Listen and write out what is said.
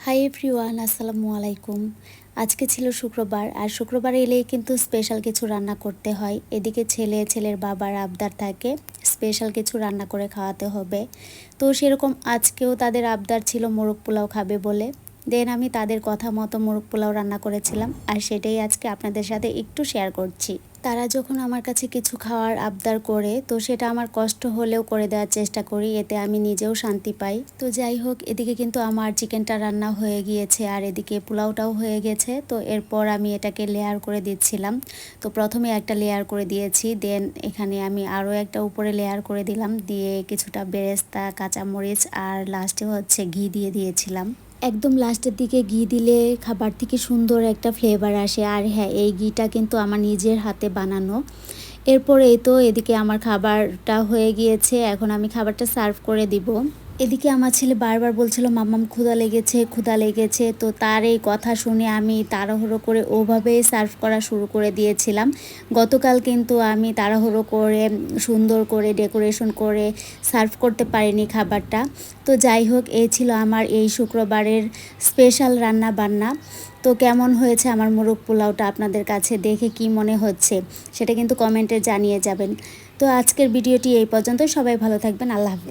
Hi everyone, আসসালামু আলাইকুম। আজকে ছিল শুক্রবার, আর শুক্রবার এলেই কিন্তু স্পেশাল কিছু রান্না করতে হয়। এদিকে ছেলের বাবার আবদার থাকে স্পেশাল কিছু রান্না করে খাওয়াতে হবে। তো সেরকম আজকেও তাদের আবদার ছিল মোরগ পোলাও খাবে বলে। দেন আমি তাদের কথা মতো মোরগ পোলাও রান্না করেছিলাম, আর সেটাই আজকে আপনাদের সাথে একটু শেয়ার করছি। তারা যখন আমার কাছে কিছু খাওয়ার আবদার করে, তো সেটা আমার কষ্ট হলেও করে দেওয়ার চেষ্টা করি, এতে আমি নিজেও শান্তি পাই। তো যাই হোক, এদিকে কিন্তু আমার চিকেনটা রান্না হয়ে গিয়েছে, আর এদিকে পোলাওটাও হয়ে গেছে। তো এরপর আমি এটাকে লেয়ার করে দিচ্ছিলাম। তো প্রথমে একটা লেয়ার করে দিয়েছি, দেন এখানে আমি আরও একটা উপরে লেয়ার করে দিলাম, দিয়ে কিছুটা বেরেস্তা, কাঁচামরিচ আর লাস্টে হচ্ছে ঘি দিয়ে দিয়েছিলাম। একদম লাস্টের দিকে ঘি দিলে খাবার থেকে সুন্দর একটা ফ্লেভার আসে। আর হ্যাঁ, এই ঘিটা কিন্তু আমার নিজের হাতে বানানো। এরপরে এই তো এদিকে আমার খাবারটা হয়ে গিয়েছে, এখন আমি খাবারটা সার্ভ করে দিব। এদিকে আমার ছেলে বারবার বলছিল মাম্মাম ক্ষুধা লেগেছে, ক্ষুধা লেগেছে। তো তার এই কথা শুনে আমি তাড়াহুড়ো করে ওভাবেই সার্ভ করা শুরু করে দিয়েছিলাম। গতকাল কিন্তু আমি তাড়াহুড়ো করে সুন্দর করে ডেকোরেশন করে সার্ভ করতে পারিনি খাবারটা। তো যাই হোক, এই ছিল আমার এই শুক্রবারের স্পেশাল রান্না বান্না। তো কেমন হয়েছে আমার মোরগ পোলাওটা, আপনাদের কাছে দেখে কি মনে হচ্ছে সেটা কিন্তু কমেন্টে জানিয়ে যাবেন। তো আজকের ভিডিওটি এই পর্যন্ত। সবাই ভালো থাকবেন। আল্লাহ হাফেজ।